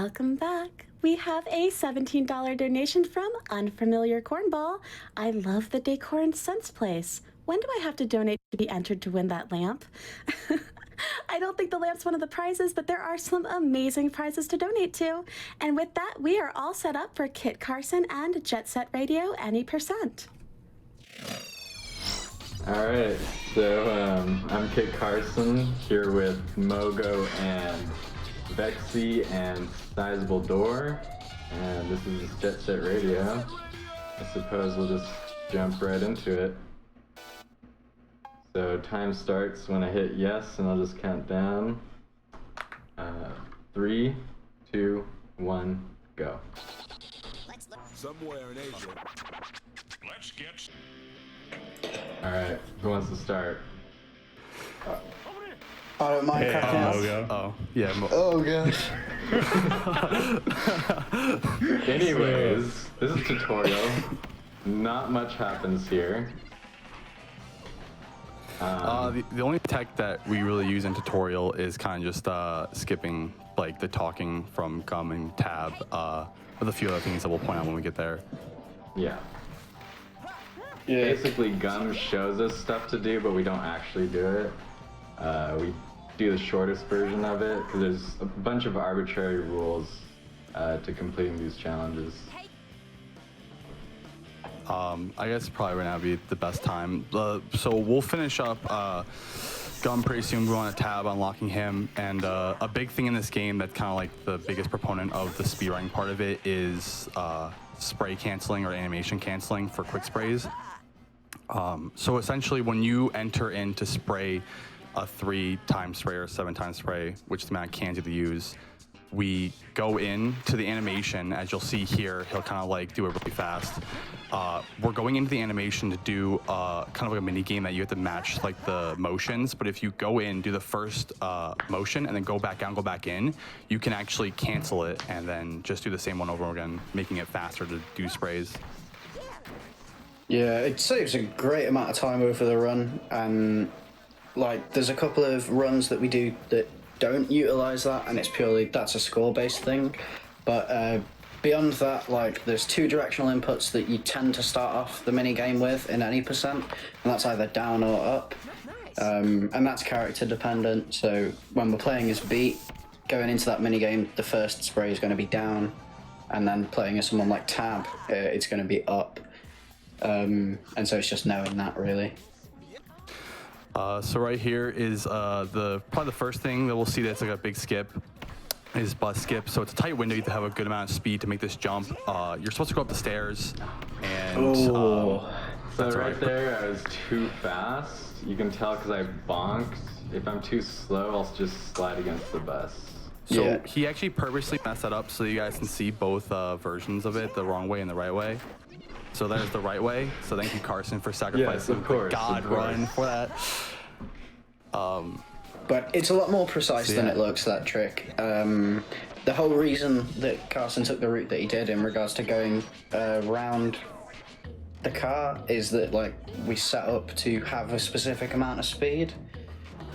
Welcome back. We have a $17 donation from Unfamiliar Cornball. I love the decor and scents place. When do I have to donate to be entered to win that lamp? I don't think the lamp's one of the prizes, but there are some amazing prizes to donate to. And with that, we are all set up for Kit Carson and Jet Set Radio any percent. All right, so I'm Kit Carson here with Mogo and Vexy and Sizable Door, and this is Jet Set Radio. I suppose we'll just jump right into it. So time starts when I hit yes, and I'll just count down. 3, 2, 1, go. Somewhere in Asia. Let's get. All right, who wants to start? I don't mind cracking off. Oh, yeah. Oh, gosh. Anyways, this is tutorial. Not much happens here. The only tech that we really use in tutorial is kind of just skipping like the talking from gum and tab with a few other things that we'll point out when we get there. Yeah. Basically, gum shows us stuff to do, but we don't actually do it. We do the shortest version of it because there's a bunch of arbitrary rules to completing these challenges. I guess probably right now would be the best time. So we'll finish up Gum pretty soon. We're on a tab unlocking him, and a big thing in this game that's kind of like the biggest proponent of the speedrunning part of it is spray canceling or animation canceling for quick sprays. So essentially when you enter in to spray a 3-time spray or a 7-time spray, which is the amount of cans you have to use, we go in to the animation. As you'll see here, he'll kind of like do it really fast. We're going into the animation to do kind of like a mini game that you have to match like the motions, but if you go in, do the first motion and then go back out and go back in, you can actually cancel it and then just do the same one over again, making it faster to do sprays. Yeah, it saves a great amount of time over the run, and like there's a couple of runs that we do that don't utilize that, and it's purely that's a score-based thing. But beyond that, like there's 2 directional inputs that you tend to start off the mini game with in any percent, and that's either down or up, and that's character dependent. So when we're playing as Beat, going into that mini game, the first spray is going to be down, and then playing as someone like Tab, it's going to be up. And so it's just knowing that really. So right here is probably the first thing that we'll see that's like a big skip is bus skip. So it's a tight window. You have to have a good amount of speed to make this jump. You're supposed to go up the stairs, and So that's right there, I was too fast. You can tell because I bonked. If I'm too slow, I'll just slide against the bus. So Yeah. he actually purposely messed that up so you guys can see both versions of it, the wrong way and the right way. So there's the right way. So thank you, Carson, for sacrificing course, the God of course. run for that. But it's a lot more precise than it looks, that trick. The whole reason that Carson took the route that he did in regards to going around the car is that like we set up to have a specific amount of speed.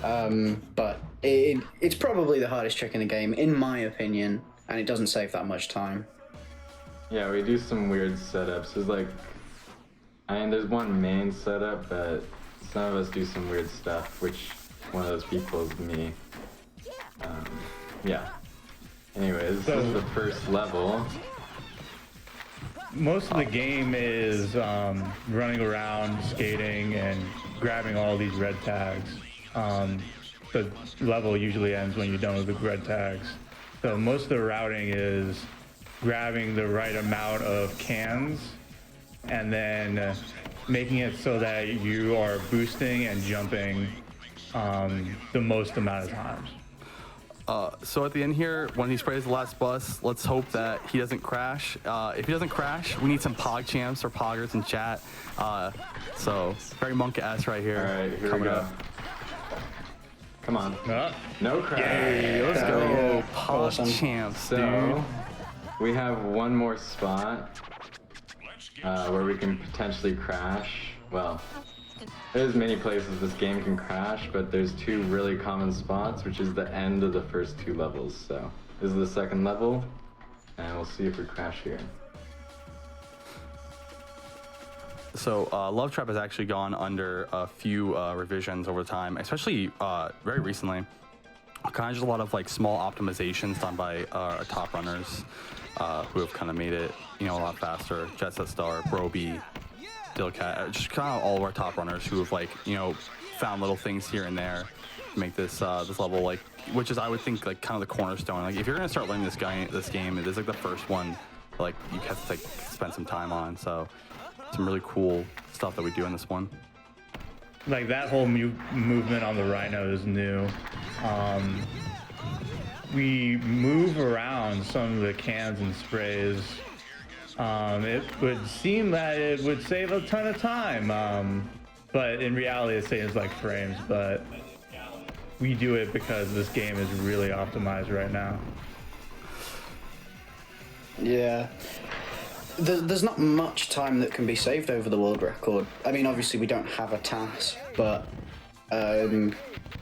But it's probably the hardest trick in the game, in my opinion, and it doesn't save that much time. Yeah, we do some weird setups. There's like, I mean, there's one main setup, but some of us do some weird stuff, which one of those people is me. Yeah. Anyways, this is the first level. Most of the game is running around, skating, and grabbing all these red tags. The level usually ends when you're done with the red tags. So most of the routing is grabbing the right amount of cans and then making it so that you are boosting and jumping the most amount of times. So at the end here, when he sprays the last bus, let's hope that he doesn't crash. If he doesn't crash, we need some Pog champs or Poggers in chat. So very monk-ass right here. All right, here we go. Come on. No crash. Hey, let's go. Pog champs, So, dude. we have one more spot where we can potentially crash. Well, there's many places this game can crash, but there's 2 really common spots, which is the end of the first 2 levels. So is the second level, and we'll see if we crash here. So Love Trap has actually gone under a few revisions over time, especially very recently. Kind of just a lot of like small optimizations done by our top runners who have kind of made it, a lot faster. Jet Set Star, Brobey, Dillcat, just kind of all of our top runners who have found little things here and there to make this level which is I would think kind of the cornerstone. Like if you're gonna start learning this game, it is like the first one you have to spend some time on. So some really cool stuff that we do in this one. Like that whole movement on the Rhino is new. We move around some of the cans and sprays. It would seem that it would save a ton of time, but in reality it saves like frames, but we do it because this game is really optimized right now. Yeah. There's not much time that can be saved over the world record. I mean, obviously we don't have a task, but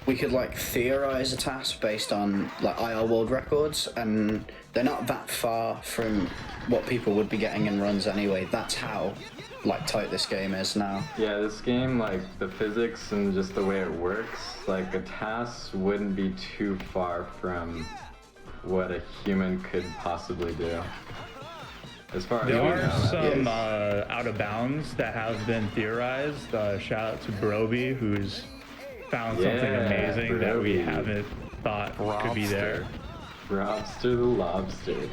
we could theorize a task based on IR world records, and they're not that far from what people would be getting in runs anyway. That's how tight this game is now. Yeah, this game, the physics and just the way it works, a task wouldn't be too far from what a human could possibly do. As far as there we are know, some out of bounds that have been theorized. Shout out to Brobey, who's found something amazing that we haven't thought could be there. Robster the lobster.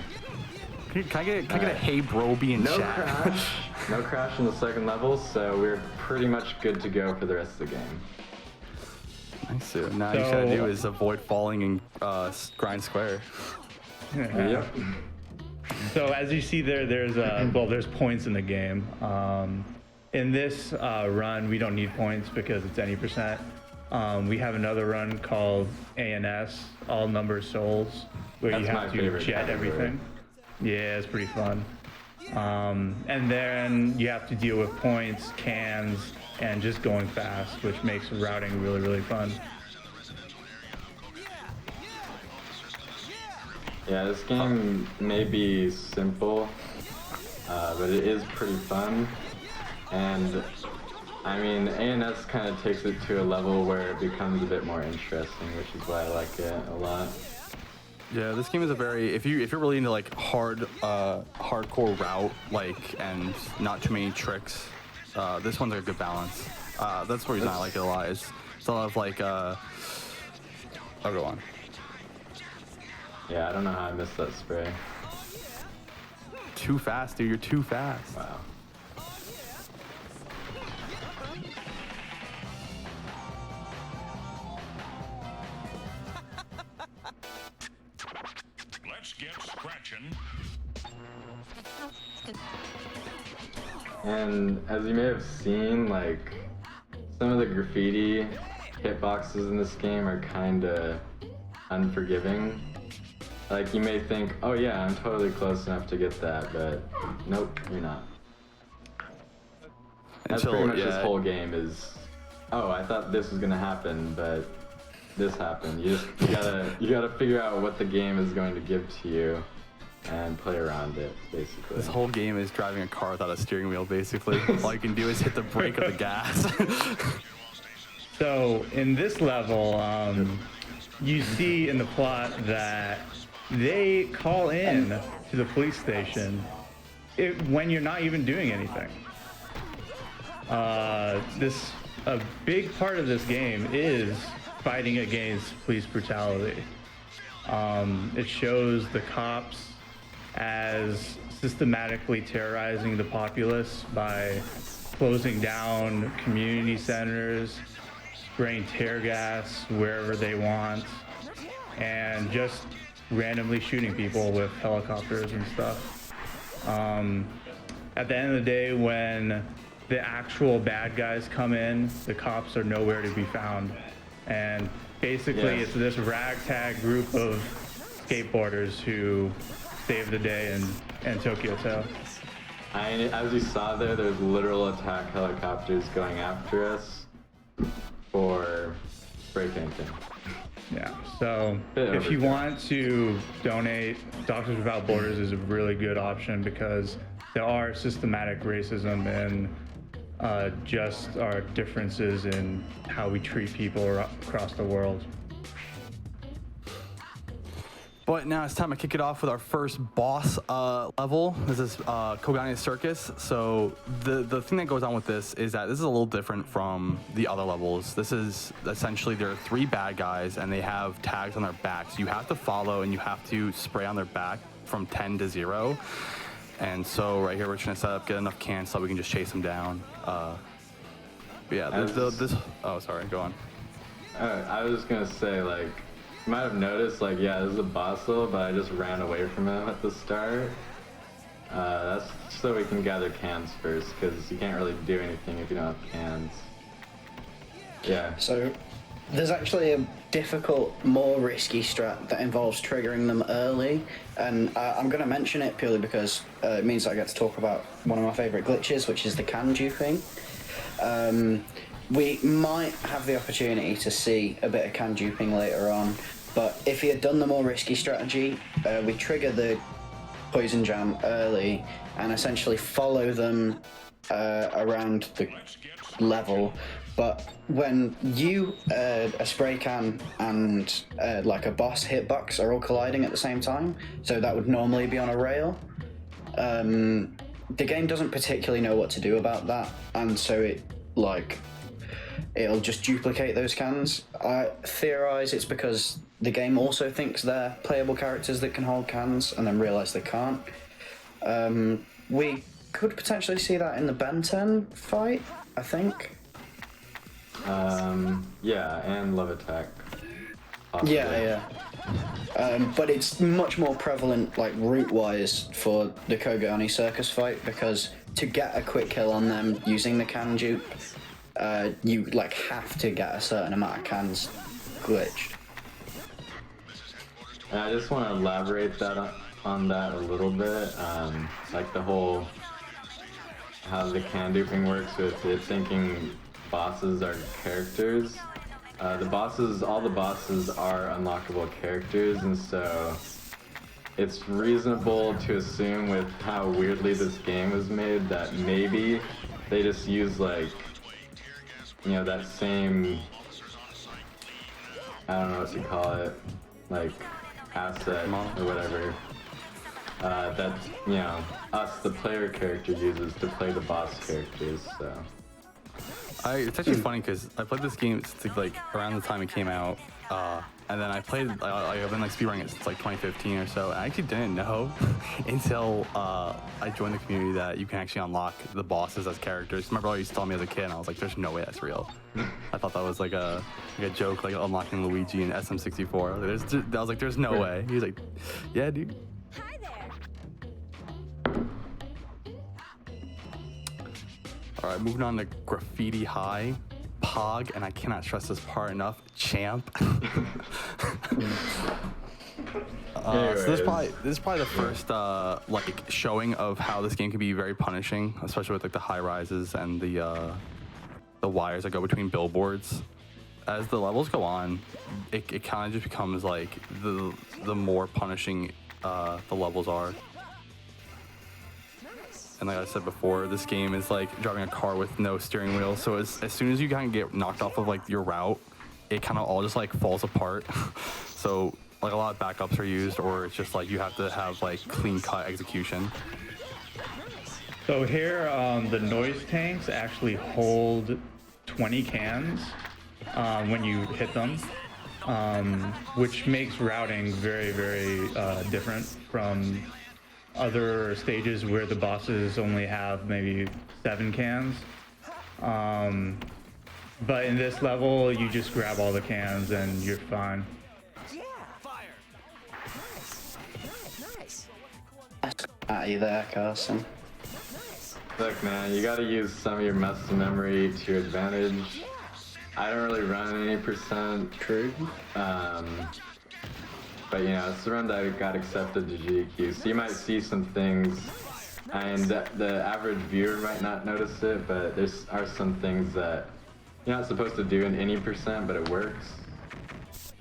Can I get a hey Brobey in No chat? crash. No crash in the second level, so we're pretty much good to go for the rest of the game. Nice. So now you gotta do is avoid falling and grind square. Yep. So as you see there's points in the game. In this run, we don't need points because it's any percent. We have another run called ANS, All Numbers Souls, where That's you have to jet everything. Yeah, it's pretty fun. And then you have to deal with points, cans, and just going fast, which makes routing really, really fun. Yeah, this game may be simple, but it is pretty fun. And I mean, ANS kind of takes it to a level where it becomes a bit more interesting, which is why I like it a lot. Yeah, this game is a very if you're really into hardcore route and not too many tricks, this one's a good balance. That's the reason I like it a lot. It's a lot of I'll go on. Yeah, I don't know how I missed that spray. Too fast, dude. You're too fast. Wow. Let's get scratching. And as you may have seen, some of the graffiti hitboxes in this game are kinda unforgiving. You may think, oh yeah, I'm totally close enough to get that, but nope, you're not. That's pretty much this whole game is, oh, I thought this was gonna happen, but this happened. You gotta figure out what the game is going to give to you and play around it, basically. This whole game is driving a car without a steering wheel, basically. All you can do is hit the brake or the gas. So in this level, you see in the plot that they call in to the police station when you're not even doing anything. A big part of this game is fighting against police brutality. It shows the cops as systematically terrorizing the populace by closing down community centers, spraying tear gas wherever they want, and just randomly shooting people with helicopters and stuff. At the end of the day, when the actual bad guys come in, the cops are nowhere to be found. And basically it's this ragtag group of skateboarders who save the day in Tokyo Town. As you saw there's literal attack helicopters going after us for spray painting. Yeah, so Bit if you overkill. want to donate, Doctors Without Borders is a really good option because there are systematic racism and just our differences in how we treat people across the world. But now it's time to kick it off with our first boss level. This is Kogani's Circus. So the thing that goes on with this is that this is a little different from the other levels. This is essentially there are 3 bad guys and they have tags on their backs. You have to follow and you have to spray on their back from 10 to 0. And so right here we're trying to set up, get enough cans so we can just chase them down. But yeah, oh sorry, go on. I was just gonna say, like, you might have noticed, like, yeah, this is a boss level, but I just ran away from him at the start. That's so we can gather cans first, because you can't really do anything if you don't have cans. Yeah. So there's actually a difficult, more risky strat that involves triggering them early, and I'm going to mention it purely because it means that I get to talk about one of my favourite glitches, which is the can duping. We might have the opportunity to see a bit of can duping later on, but if you had done the more risky strategy, we trigger the poison jam early and essentially follow them around the level. But when you, a spray can, and like a boss hitbox are all colliding at the same time, so that would normally be on a rail, the game doesn't particularly know what to do about that, and so it'll just duplicate those cans. I theorize it's because the game also thinks they're playable characters that can hold cans and then realize they can't. We could potentially see that in the Ben 10 fight, I think. Yeah, and love attack. Possibly. Yeah. But it's much more prevalent, like, route-wise for the Kogani Circus fight, because to get a quick kill on them using the can dupe, you, like, have to get a certain amount of cans glitched. And I just want to elaborate on that a little bit. Like the whole, how the can duping works with it thinking bosses are characters. All the bosses are unlockable characters, and so it's reasonable to assume with how weirdly this game was made that maybe they just use, like, you know, that same, I don't know what to call it, like, asset or whatever, that, you know, us, the player character, uses to play the boss characters, so. It's actually funny because I played this game since like around the time it came out, and then I've been like speedrunning it since like 2015 or so. And I actually didn't know until I joined the community that you can actually unlock the bosses as characters. My brother used to tell me as a kid, and I was like, "There's no way that's real." I thought that was like a joke, like unlocking Luigi in SM64. I was like, "There's no way." He was like, "Yeah, dude." Hi there. All right, moving on to Graffiti High, Pog, and I cannot stress this part enough, Champ. So this is probably the first like showing of how this game can be very punishing, especially with like the high rises and the wires that go between billboards. As the levels go on, it kind of just becomes like the more punishing the levels are. And like I said before, this game is like driving a car with no steering wheel. So as soon as you kind of get knocked off of like your route, it kind of all just like falls apart. So like a lot of backups are used, or it's just like you have to have like clean cut execution. So here, the noise tanks actually hold 20 cans when you hit them, which makes routing very, very different from other stages where the bosses only have maybe 7 cans. But in this level, you just grab all the cans and you're fine. Yeah. Fire. Nice. At you there, Carson. Look, man, you gotta use some of your muscle memory to your advantage. I don't really run any percent. True. But you know, it's the run that I got accepted to GQ, so you might see some things, and the average viewer might not notice it, but there are some things that you're not supposed to do in any percent, but it works.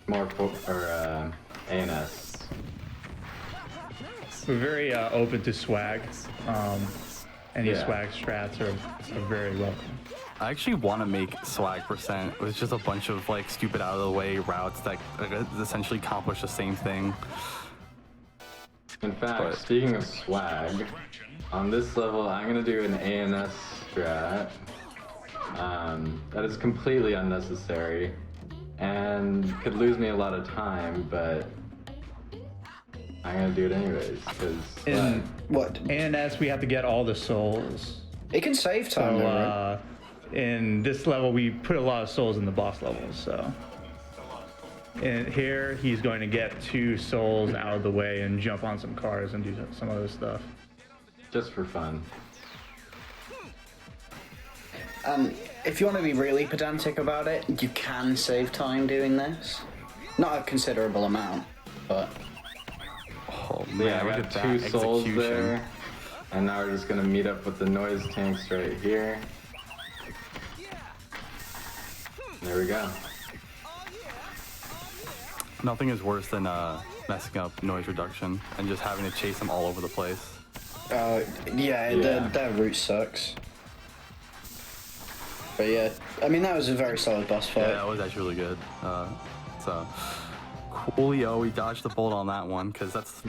more ANS. We're very open to swag. Any Yeah. swag strats are very welcome. I actually want to make swag percent with just a bunch of like stupid out of the way routes that essentially accomplish the same thing. In fact, But- speaking of swag, on this level, I'm gonna do an ANS strat. That is completely unnecessary and could lose me a lot of time, but I'm gonna do it anyways because In What? ANS, we have to get all the souls. It can save time, So though, right? in this level, we put a lot of souls in the boss levels. So and here, he's going to get 2 souls out of the way and jump on some cars and do some other stuff. just for fun. If you want to be really pedantic about it, you can save time doing this. Not a considerable amount, but Oh Yeah, man, I look got at 2 that souls execution. there, and now we're just gonna meet up with the noise tanks right here. There we go. Nothing is worse than messing up noise reduction and just having to chase them all over the place. yeah. Their route sucks. But yeah, I mean, that was a very solid boss fight. Yeah, that was actually really good. So coolio, we dodged the bolt on that one because that's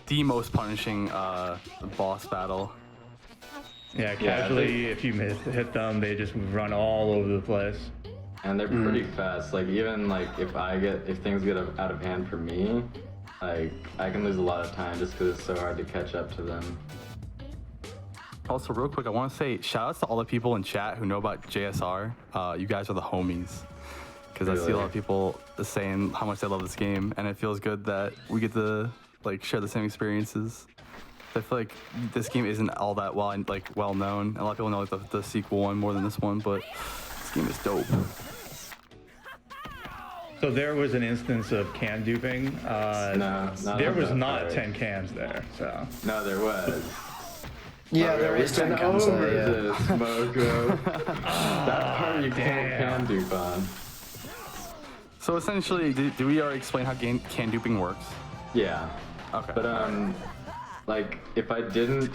the most punishing boss battle. Yeah, casually, if you hit them, they just run all over the place. And they're pretty fast. Like even like if things get out of hand for me, like I can lose a lot of time just because it's so hard to catch up to them. Also, real quick, I want to say shout outs to all the people in chat who know about JSR. You guys are the homies. Because I see a Really? lot of people saying how much they love this game, and it feels good that we get to like share the same experiences. I feel like this game isn't all that well known. A lot of people know like the sequel one more than this one, but this game is dope. So there was an instance of can duping. No, There was that not part. 10 cans there, so. No, there was. Yeah, there is 10 cans over there, yeah. this, Mogo. That part you can't damn. can dupe on. So essentially, do we already explain how can duping works? Yeah. Okay. But like if I didn't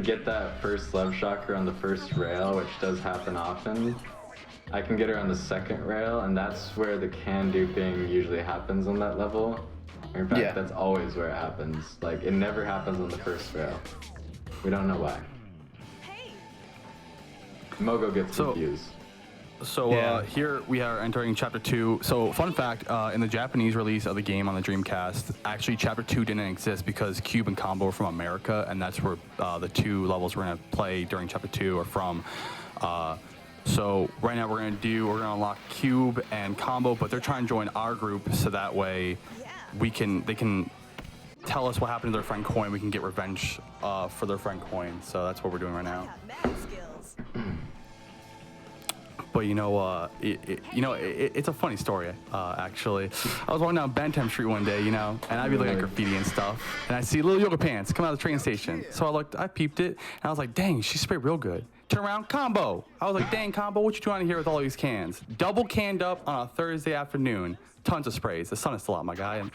get that first love shocker on the first rail, which does happen often, I can get her on the second rail, and that's where the can duping usually happens on that level. In fact, Yeah. that's always where it happens. Like it never happens on the first rail. We don't know why. Mogo gets So- confused. So Yeah. here we are entering Chapter 2. So fun fact, in the Japanese release of the game on the Dreamcast, actually Chapter 2 didn't exist because Cube and Combo are from America, and that's where the 2 levels we're going to play during Chapter 2 are from. So right now we're going to unlock Cube and Combo, but they're trying to join our group so that way they can tell us what happened to their friend Coin. We can get revenge for their friend Coin. So that's what we're doing right now. Mad skills. But it's a funny story, actually. I was walking down Bentham Street one day, and I'd be looking at graffiti and stuff, and I see little yoga pants come out of the train station. So I peeped it, and I was like, dang, she sprayed real good. Turn around, Combo. I was like, dang, Combo, what you doing here with all these cans? Double canned up on a Thursday afternoon. Tons of sprays. The sun is still out, my guy, and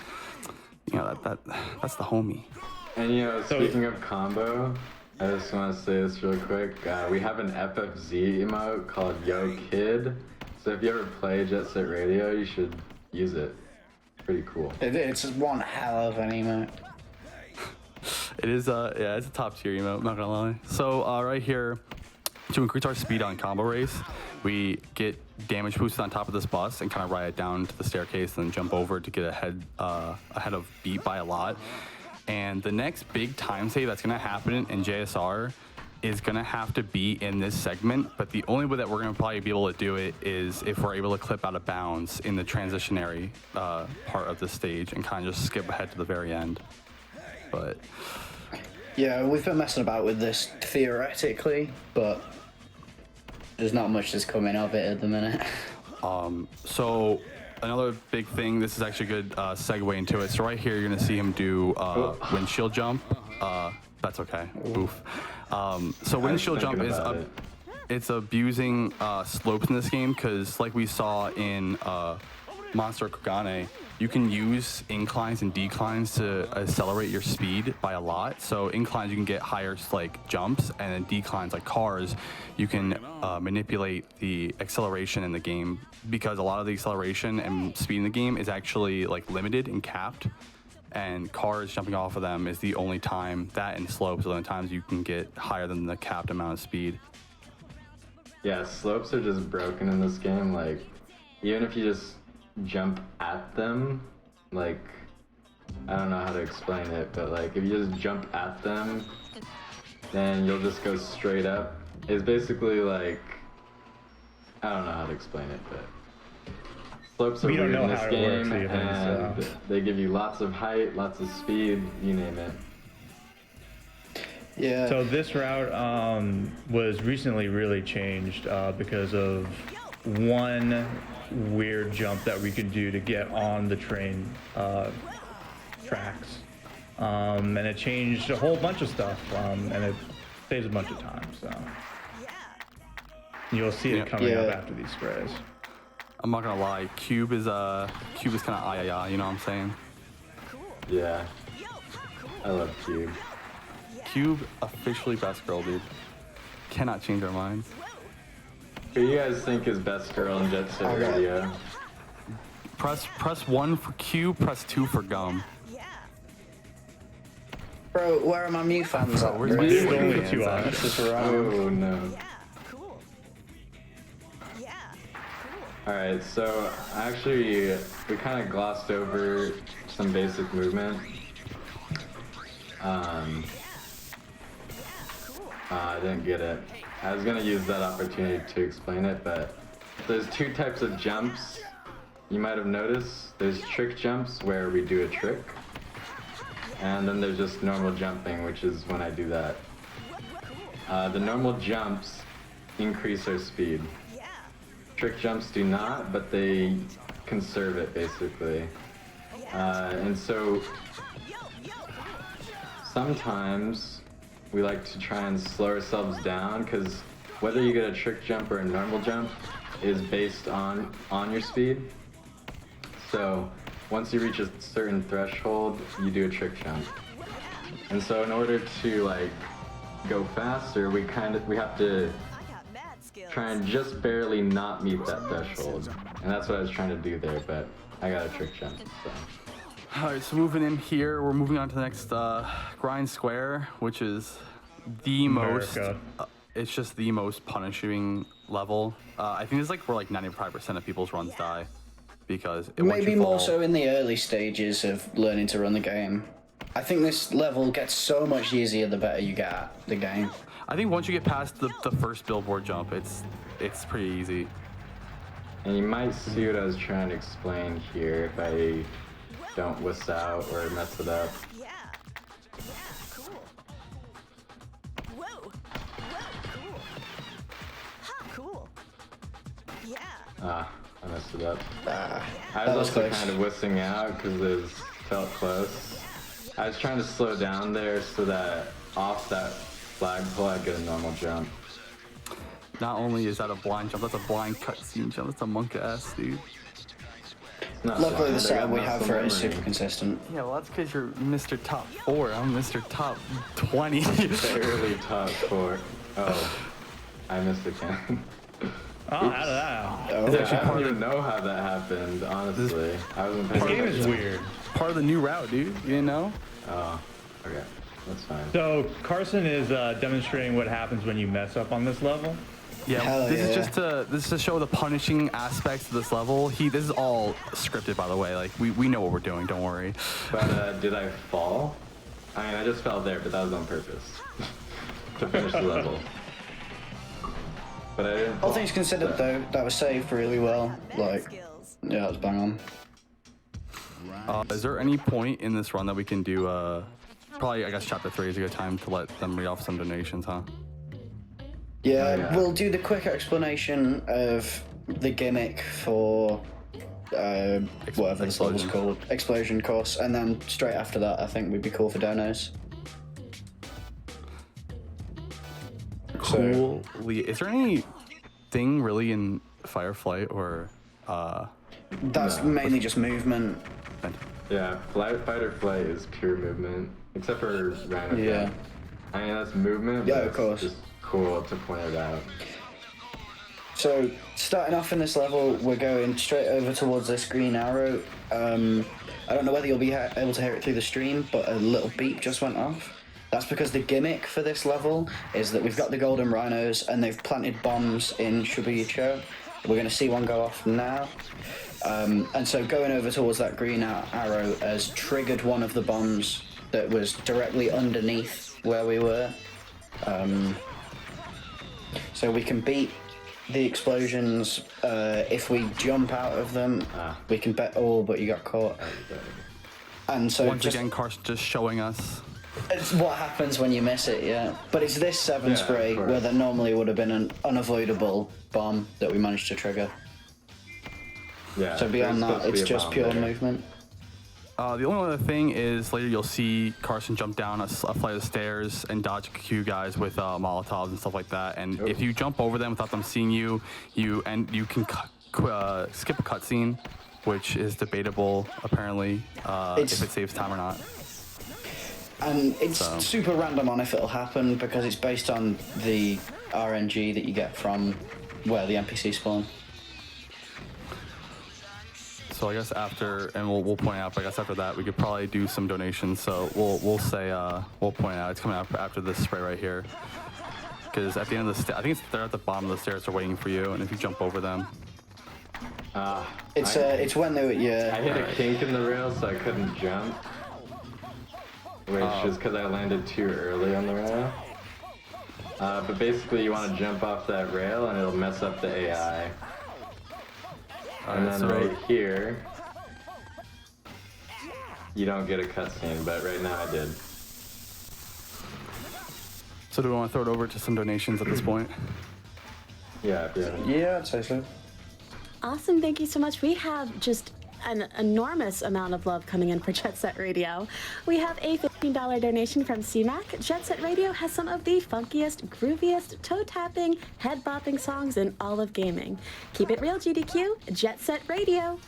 that's the homie. And speaking of combo, I just want to say this real quick. We have an FFZ emote called Yo Kid. So if you ever play Jet Set Radio, you should use it. Pretty cool. It's one hell of an emote. It is, it's a top tier emote, not gonna lie. So right here, to increase our speed on combo race, we get damage boosted on top of this bus and kind of ride it down to the staircase and then jump over to get ahead of beat by a lot. And the next big time save that's gonna happen in JSR is gonna have to be in this segment, but the only way that we're gonna probably be able to do it is if we're able to clip out of bounds in the transitionary part of the stage and kind of just skip ahead to the very end. But Yeah, we've been messing about with this theoretically, but there's not much that's coming of it at the minute. So another big thing, this is actually a good segue into it. So right here, you're gonna see him do windshield jump. That's okay. Oof. So windshield jump thinking is about a it. it's abusing slopes in this game because, like we saw in Monster Kugane, you can use inclines and declines to accelerate your speed by a lot. So inclines, you can get higher like jumps, and then declines like cars, you can manipulate the acceleration in the game, because a lot of the acceleration and speed in the game is actually like limited and capped. And cars jumping off of them is the only time, that and slopes are the only times you can get higher than the capped amount of speed. Yeah, slopes are just broken in this game. Like, even if you just jump at them, like, I don't know how to explain it, but like, if you just jump at them, then you'll just go straight up. It's basically like, I don't know how to explain it, but slopes are weird in this game, and they give you lots of height, lots of speed, you name it. Yeah. So this route was recently really changed because of one weird jump that we can do to get on the train tracks. And it changed a whole bunch of stuff, and it saves a bunch of time, so. You'll see it coming up after these sprays. I'm not gonna lie, Cube is kind of you know what I'm saying? Yeah. I love Cube. Cube, officially best girl, dude. Cannot change our minds. Who do you guys think is best girl in Jet Set Radio? Press 1 for Cube, press 2 for Gum. Bro, where are my Mew fans at? Where's my There's Mew only fans two at? options. Oh no. Alright, so actually we kind of glossed over some basic movement. I didn't get it. I was gonna use that opportunity to explain it, but there's two types of jumps you might have noticed. There's trick jumps where we do a trick, and then there's just normal jumping, which is when I do that. The normal jumps increase our speed. Trick jumps do not, but they conserve it basically. And so sometimes we like to try and slow ourselves down, because whether you get a trick jump or a normal jump is based on your speed. So once you reach a certain threshold, you do a trick jump. And so in order to like go faster, we have to try and just barely not meet that threshold. And that's what I was trying to do there, but I got a trick jump, so. Alright, so moving in here, we're moving on to the next grind square, which is the most, it's just the most punishing level. I think it's like where like 95% of people's runs die, because maybe more so in the early stages of learning to run the game. I think this level gets so much easier the better you get at the game. I think once you get past the first billboard jump, it's pretty easy. And you might see what I was trying to explain here if I don't wuss out or mess it up. Ah, I messed it up. I was also kind of wussing out because it felt close. I was trying to slow down there so that off that flagpole I'd get a normal jump. Not only is that a blind jump, that's a blind cutscene jump. That's a monk ass, dude. Luckily the setup we have for it is super consistent. Yeah, well that's because you're Mr. Top 4. I'm Mr. Top 20. Barely top 4. Oh, I missed again. Oh, how did that? I don't even know how that happened, honestly. I wasn't paying This game is attention. weird. Part of the new route, dude. You didn't know? Oh, okay. That's fine. So Carson is demonstrating what happens when you mess up on this level. Yeah, this is to show the punishing aspects of this level. This is all scripted, by the way. Like we know what we're doing. Don't worry. But did I fall? I mean, I just fell there, but that was on purpose to finish the level. But I didn't. All things considered, though, that was saved really well. Like, yeah, that was bang on. Is there any point in this run that we can do? Probably, I guess chapter 3 is a good time to let them read off some donations, huh? Yeah, we'll do the quick explanation of the gimmick for whatever this level's called, Explosion course, and then straight after that, I think we'd be cool for donos. cool. Is there anything really in Fireflight or? That's mainly just movement. Yeah, fight or flight is pure movement, except for random. Yeah. I mean, that's movement. Yeah, but of it's course. Just cool to point it out. So, starting off in this level, we're going straight over towards this green arrow. I don't know whether you'll be able to hear it through the stream, but a little beep just went off. That's because the gimmick for this level is that we've got the golden rhinos and they've planted bombs in Shubuicho. We're going to see one go off now. And so going over towards that green arrow has triggered one of the bombs that was directly underneath where we were. So we can beat the explosions if we jump out of them. We can bet all, but you got caught. And so Once again, Carson just showing us. it's what happens when you miss it, yeah. But it's this 7 Yeah, spray of course. where there normally would have been an unavoidable bomb that we managed to trigger. Yeah. So beyond there's that, supposed to it's be a just bomb pure there. movement. The only other thing is later you'll see Carson jump down a flight of stairs and dodge Q guys with Molotovs and stuff like that. And if you jump over them without them seeing you, you can skip a cutscene, which is debatable apparently if it saves time or not. And it's So. super random on if it'll happen because it's based on the RNG that you get from where the NPC spawn. So I guess after, and we'll point out, but I guess after that we could probably do some donations. So we'll say we'll point out it's coming up after this spray right here, because at the end of the I think they're at the bottom of the stairs. They're waiting for you, and if you jump over them, It's when they were, yeah. I hit a kink in the rail, so I couldn't jump. Which is because I landed too early on the rail. But basically, you want to jump off that rail, and it'll mess up the AI. And then so- right here, you don't get a cutscene, but right now I did. So do we want to throw it over to some donations at this point? Yeah, yeah. Yeah, I'd say so. Awesome, thank you so much. We have just an enormous amount of love coming in for Jet Set Radio. We have a $15 donation from CMAC. Jet Set Radio has some of the funkiest, grooviest, toe-tapping, head-bopping songs in all of gaming. Keep it real, GDQ. Jet Set Radio.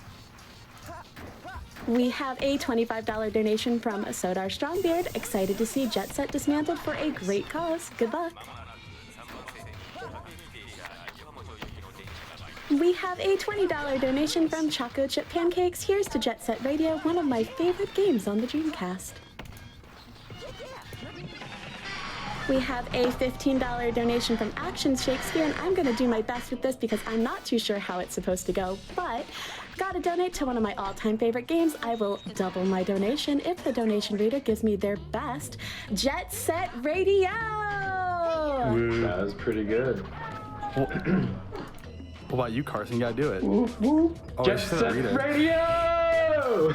We have a $25 donation from Sodar Strongbeard. Excited to see Jet Set dismantled for a great cause. Good luck. We have a $20 donation from Choco Chip Pancakes. Here's to Jet Set Radio, one of my favorite games on the Dreamcast. We have a $15 donation from Action Shakespeare, and I'm going to do my best with this because I'm not too sure how it's supposed to go, but gotta donate to one of my all-time favorite games. I will double my donation if the donation reader gives me their best. Jet Set Radio! That was pretty good. What about you, Carson? You gotta do it. Oh, Jet Set Radio!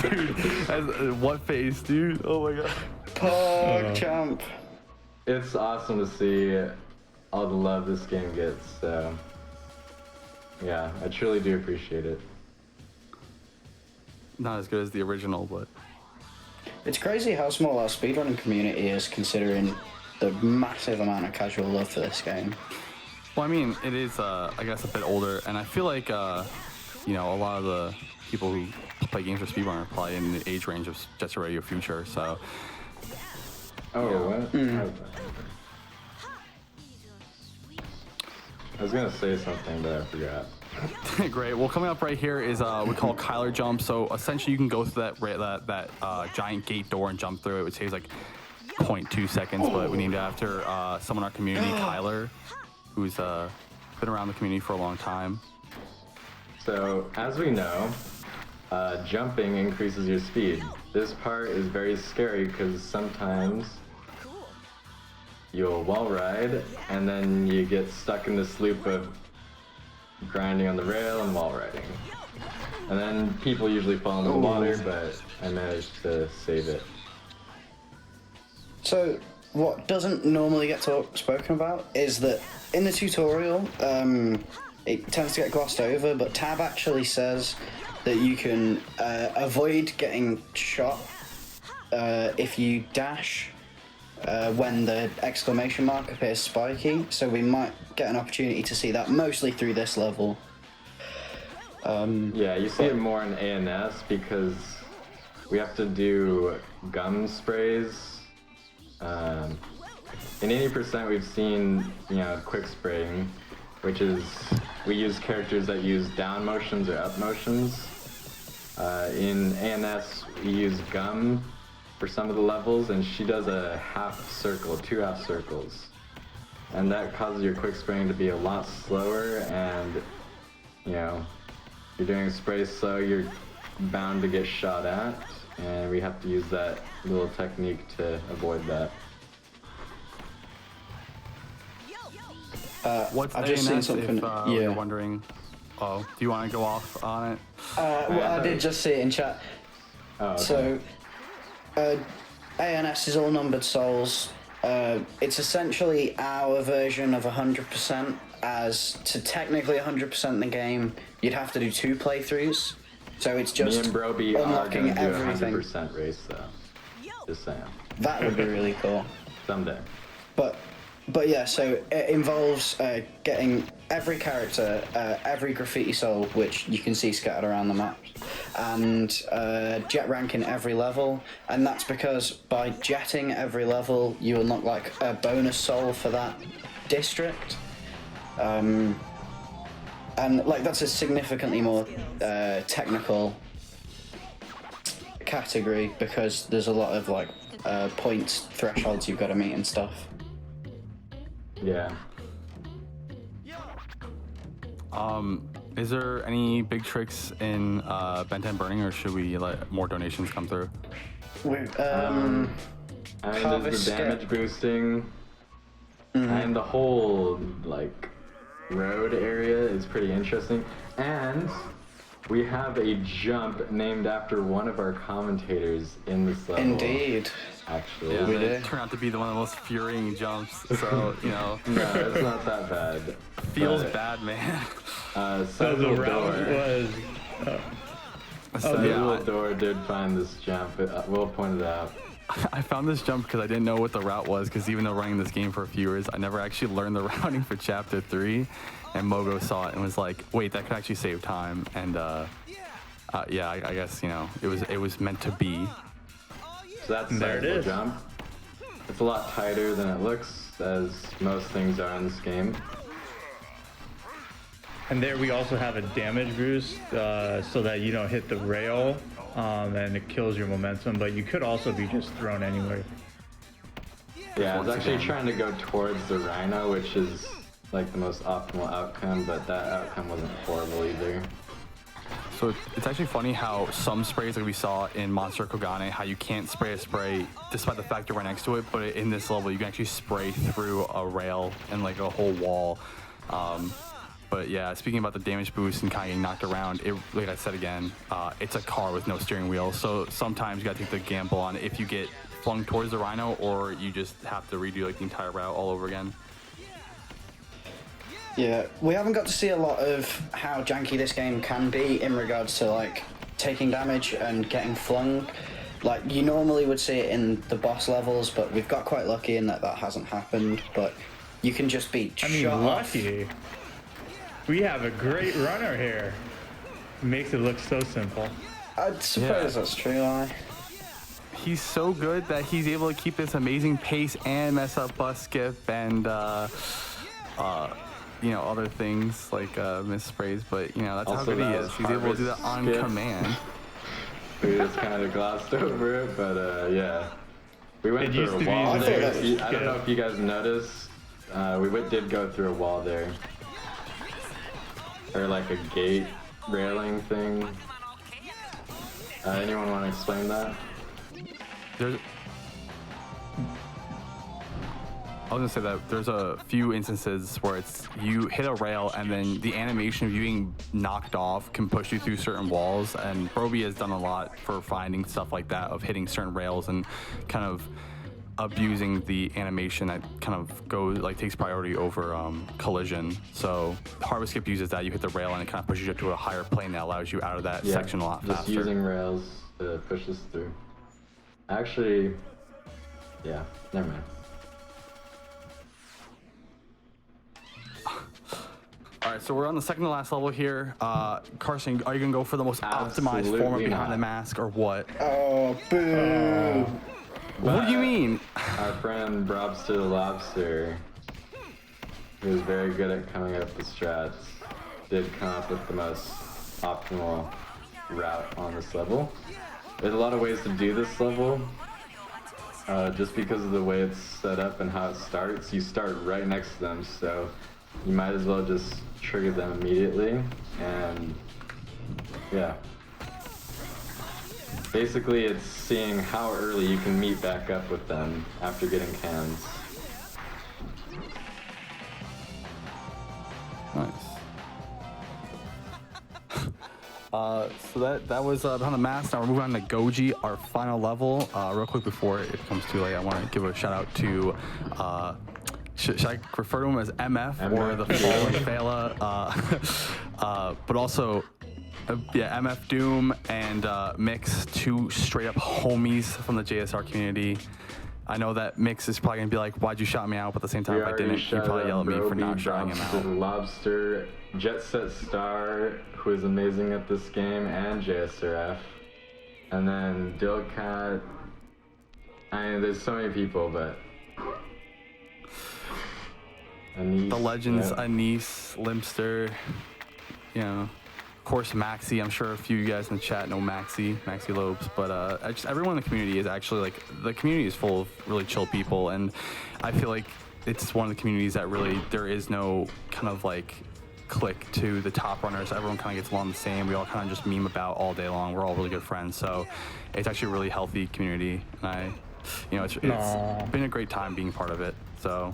Dude, what face, dude? Oh my god. Pog champ. It's awesome to see all the love this game gets, so yeah, I truly do appreciate it. Not as good as the original, but It's crazy how small our speedrunning community is considering the massive amount of casual love for this game. well, I mean, it is, I guess, a bit older, and I feel like, you know, a lot of the people who play games for speedrun are probably in the age range of Jet Set Radio Future, so. Oh, what? I was gonna say something, but I forgot. Great. Well, coming up right here is we call Kyler jump. So essentially, you can go through that giant gate door and jump through it, which takes like 0.2 seconds. But we named it after someone in our community, Kyler, who's been around the community for a long time. So, as we know, jumping increases your speed. This part is very scary because sometimes you'll wall ride and then you get stuck in this loop of grinding on the rail and wall riding. And then people usually fall in the water, but I managed to save it. So, what doesn't normally get spoken about is that in the tutorial, it tends to get glossed over, but Tab actually says that you can avoid getting shot if you dash when the exclamation mark appears spiky, so we might get an opportunity to see that mostly through this level. Yeah, you see it more in ANS because we have to do gum sprays. In 80% we've seen, quick spraying, which is we use characters that use down motions or up motions. In ANS we use gum for some of the levels, and she does a half circle, 2 half circles. And that causes your quick spraying to be a lot slower, and you're doing spray slow, you're bound to get shot at, and we have to use that little technique to avoid that. What's I've just seen ANS something. if you're wondering? Oh, do you want to go off on it? Well, I did just see it in chat. Oh, okay. So, ANS is all numbered souls. It's essentially our version of 100%, as to technically 100% the game, you'd have to do 2 playthroughs. So it's Me just and Brobey are unlocking gonna do a everything. 100% race though. Just saying. That would be really cool. Someday. But yeah, so it involves getting every character, every graffiti soul, which you can see scattered around the map, and jet ranking every level. And that's because by jetting every level, you unlock like a bonus soul for that district. And like that's a significantly more technical category because there's a lot of like points thresholds you've got to meet and stuff. Yeah. Is there any big tricks in Ben 10 Burning, or should we let more donations come through? We've, I mean, there's the damage boosting, and the whole like road area is pretty interesting. And we have a jump named after one of our commentators in this level. Indeed. Actually, Yeah, We it did. turned out to be the one of the most infuriating jumps. So no, it's not that bad. feels But, bad, man. So the Sizable route Door. was. So, Sizable yeah, Door did find this jump. We'll point it out. I found this jump because I didn't know what the route was, because even though running this game for a few years, I never actually learned the routing for Chapter 3, and Mogo saw it and was like, wait, that could actually save time, and yeah, I guess, it was meant to be. So that's There it sizable is. jump. It's a lot tighter than it looks, as most things are in this game. And there we also have a damage boost so that you don't hit the rail and it kills your momentum, but you could also be just thrown anywhere. Yeah, I was Once actually again. trying to go towards the Rhino, which is like the most optimal outcome, but that outcome wasn't horrible either. So it's actually funny how some sprays, like we saw in Monster Kogane, how you can't spray a spray despite the fact you're right next to it, but in this level you can actually spray through a rail and like a whole wall. But yeah, speaking about the damage boost and kind of getting knocked around, like I said again, it's a car with no steering wheel, so sometimes you gotta take the gamble on if you get flung towards the Rhino, or you just have to redo like the entire route all over again. Yeah, we haven't got to see a lot of how janky this game can be in regards to like taking damage and getting flung. Like you normally would see it in the boss levels, but we've got quite lucky in that hasn't happened. But you can just be I mean, shot off. lucky. We have a great runner here. Makes it look so simple. I suppose Yeah. that's true. He's so good that he's able to keep this amazing pace and mess up bus skip and other things like miss sprays, but that's how Also, good he that is. was He's able to do that on harvest skip. command. We just kind of glossed over it, but yeah. We went It through used a to be wall the there. skip. I don't know if you guys noticed. Did go through a wall there. Or like a gate railing thing. Anyone want to explain that? There's, I was gonna say that there's a few instances where it's you hit a rail and then the animation of you being knocked off can push you through certain walls, and Brobey has done a lot for finding stuff like that, of hitting certain rails and kind of abusing the animation that kind of goes like takes priority over collision. So Harvest Skip uses that. You hit the rail and it kind of pushes you to a higher plane that allows you out of that section a lot just faster. using rails to push us through. Actually, Yeah, never mind. All right, so we're on the second to last level here. Carson, are you gonna go for the most optimized form of Absolutely behind the not. mask or what? Oh, boo! What do you mean? Our friend Brobster the Lobster, who is very good at coming up with strats, did come up with the most optimal route on this level. There's a lot of ways to do this level. Just because of the way it's set up and how it starts, you start right next to them, so you might as well just trigger them immediately, and yeah. Basically, it's seeing how early you can meet back up with them after getting cans. Nice. So that was behind the mask. Now we're moving on to Goji, our final level. Real quick before it becomes too late, I want to give a shout out to. Should I refer to him as MF or the Fela? But also, yeah, MF Doom and Mix, two straight up homies from the JSR community. I know that Mix is probably gonna be like, "Why'd you shout me out?" But at the same time, if I didn't, he'd probably yell at me for not shouting him out. Lobster, Jet Set Star, who is amazing at this game, and JSRF, and then Dillcat. I mean, there's so many people, but. Anise, The legends, yeah. Anise, Limpster, you know, of course Maxi. I'm sure a few of you guys in the chat know Maxi Lobes, but just everyone in the community is actually like, the community is full of really chill people, and I feel like it's one of the communities that really, there is no kind of like click to the top runners. Everyone kind of gets along the same. We all kind of just meme about all day long. We're all really good friends, so it's actually a really healthy community, and it's been a great time being part of it. So.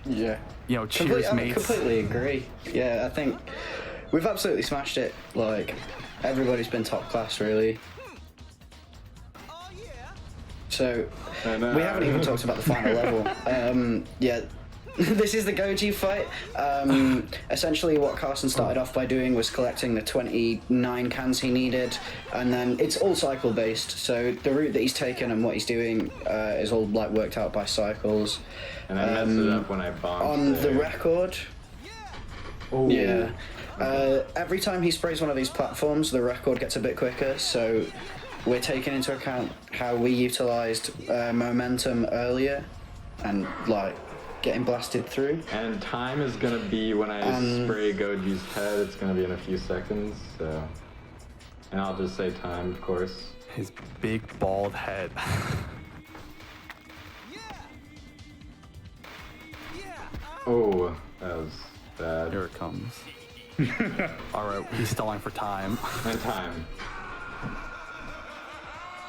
Yeah. Cheers, I mates. completely agree. Yeah, I think we've absolutely smashed it. Like, everybody's been top class, really. So, we haven't even talked about the final level. Yeah, this is the Goji fight. Essentially, what Carson started off by doing was collecting the 29 cans he needed, and then it's all cycle based. So the route that he's taken and what he's doing is all like worked out by cycles. And I messed it up when I bombed On there. the record. Ooh. Yeah. Every time he sprays one of these platforms, the record gets a bit quicker. So we're taking into account how we utilized momentum earlier, and like. Getting blasted through. And time is gonna be when I spray Goji's head. It's gonna be in a few seconds, so. And I'll just say time, of course. His big bald head. Oh, that was bad. Here it comes. All right, he's stalling for time. And time.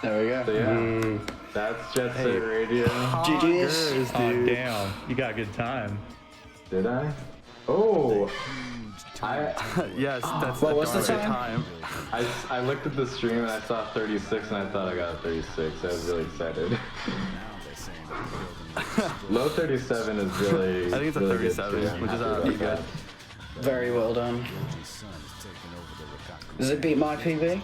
There we go. So yeah, that's Jet Set Radio. GG's. Oh, damn. You got a good time. Did I? Oh, Yes, that's What was the darn good time? I looked at the stream and I saw 36 and I thought I got a 36. I was really excited. Low 37 is really. I think it's a really good 37, too. I'm which is happy pretty about good. that. Very well done. Does it beat my PB?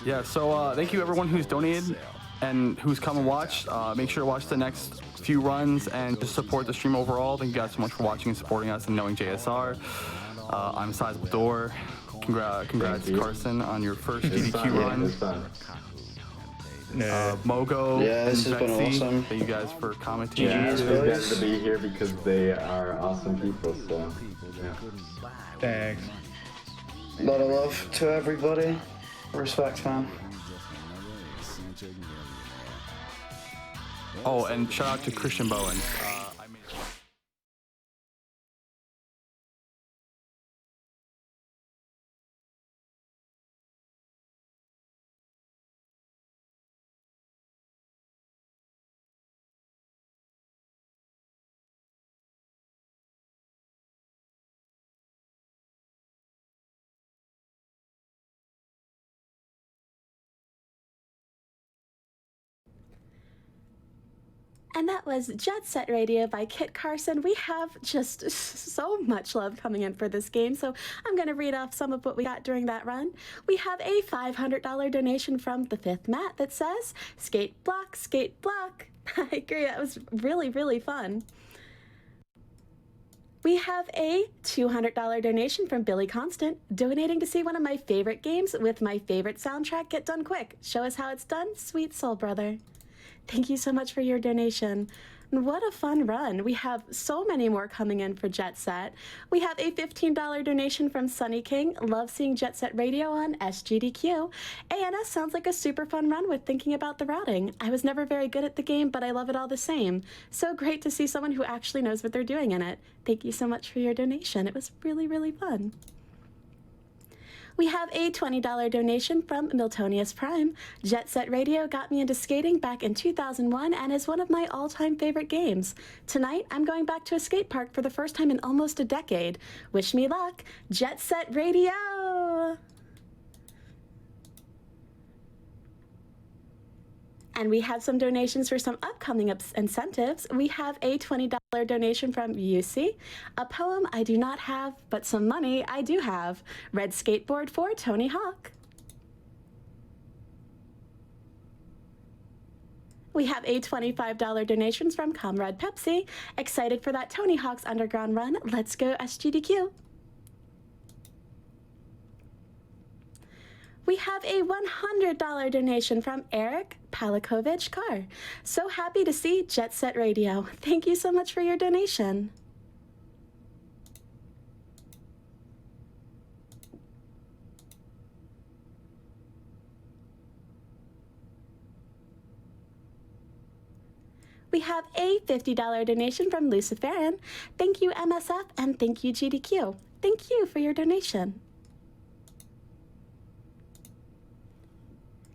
Yeah, so thank you everyone who's donated and who's come and watched. Make sure to watch the next few runs and just support the stream overall. Thank you guys so much for watching and supporting us and knowing JSR. I'm Sizable Door. Congrats, you. Carson, on your first It's DDQ fun, run. It's fun. Mogo Yeah, this and has been Betsy, awesome. thank you guys for commenting. Yeah, I Cheers, asked these boys. guys to be here because they are awesome people. So, yeah. Thanks. A lot of love to everybody. Respect, man. Oh, and shout out to Christian Bowen. And that was Jet Set Radio by Kit Carson. We have just so much love coming in for this game, so I'm going to read off some of what we got during that run. We have a $500 donation from the Fifth Matt that says, skate block, I agree. That was really, really fun. We have a $200 donation from Billy Constant, donating to see one of my favorite games with my favorite soundtrack get done quick. Show us how it's done, sweet soul brother. Thank you so much for your donation. What a fun run. We have so many more coming in for Jet Set. We have a $15 donation from Sunny King. Love seeing Jet Set Radio on SGDQ. ANS sounds like a super fun run with thinking about the routing. I was never very good at the game, but I love it all the same. So great to see someone who actually knows what they're doing in it. Thank you so much for your donation. It was really, really fun. We have a $20 donation from Miltonius Prime. Jet Set Radio got me into skating back in 2001 and is one of my all-time favorite games. Tonight, I'm going back to a skate park for the first time in almost a decade. Wish me luck, Jet Set Radio! And we have some donations for some upcoming incentives. We have a $20 donation from UC, a poem I do not have, but some money I do have. Red skateboard for Tony Hawk. We have a $25 donation from Comrade Pepsi. Excited for that Tony Hawk's Underground run. Let's go SGDQ. We have a $100 donation from Eric Palakovich Carr. So happy to see Jet Set Radio. Thank you so much for your donation. We have a $50 donation from Luciferin. Thank you, MSF, and thank you, GDQ. Thank you for your donation.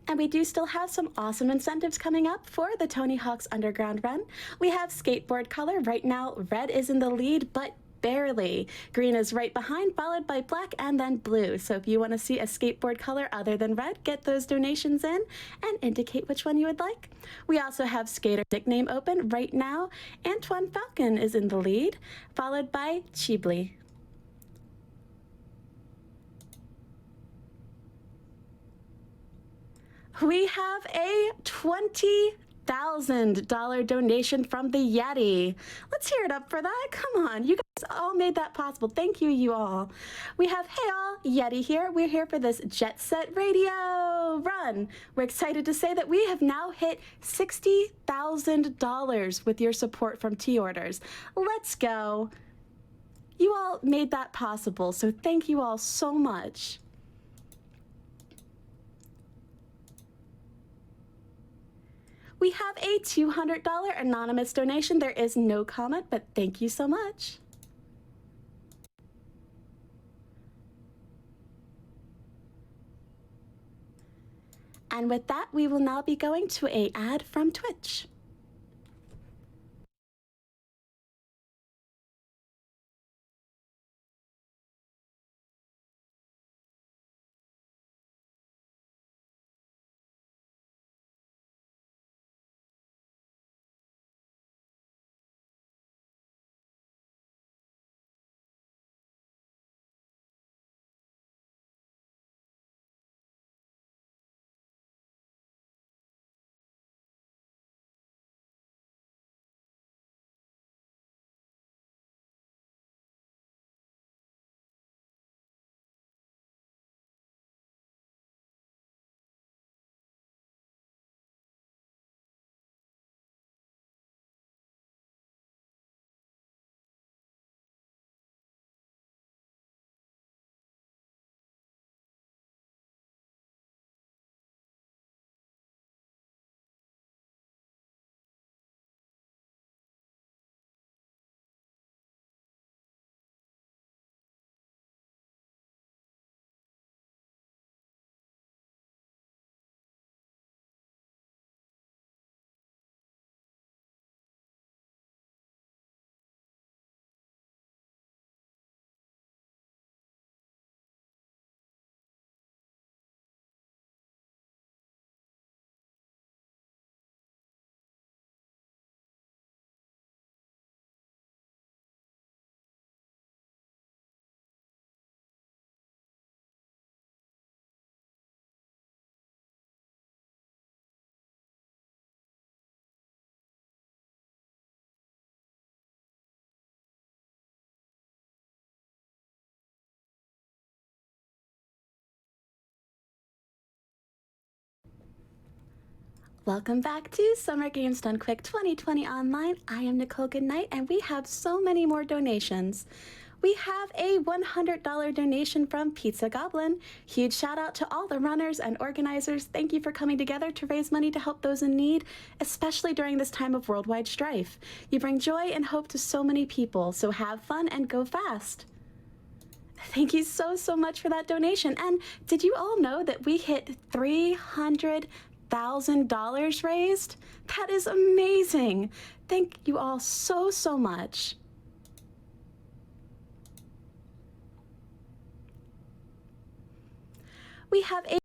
And we do still have some awesome incentives coming up for the Tony Hawk's Underground run. We have skateboard color. Right now, red is in the lead, but barely. Green is right behind, followed by black and then blue. So if you want to see a skateboard color other than red, get those donations in and indicate which one you would like. We also have skater nickname open. Right now, Antoine Falcon is in the lead, followed by Chibli. We have a $20,000 donation from the Yeti. Let's hear it up for that. Come on, you guys all made that possible. Thank you, you all. We have, hey all, Yeti here. We're here for this Jet Set Radio run. We're excited to say that we have now hit $60,000 with your support from T-Orders. Let's go. You all made that possible, so thank you all so much. We have a $200 anonymous donation. There is no comment, but thank you so much. And with that, we will now be going to an ad from Twitch. Welcome back to Summer Games Done Quick 2020 Online. I am Nichole Goodnight, and we have so many more donations. We have a $100 donation from Pizza Goblin. Huge shout out to all the runners and organizers. Thank you for coming together to raise money to help those in need, especially during this time of worldwide strife. You bring joy and hope to so many people, so have fun and go fast. Thank you so much for that donation. And did you all know that we hit $300,000 raised? That is amazing. Thank you all so much. We have a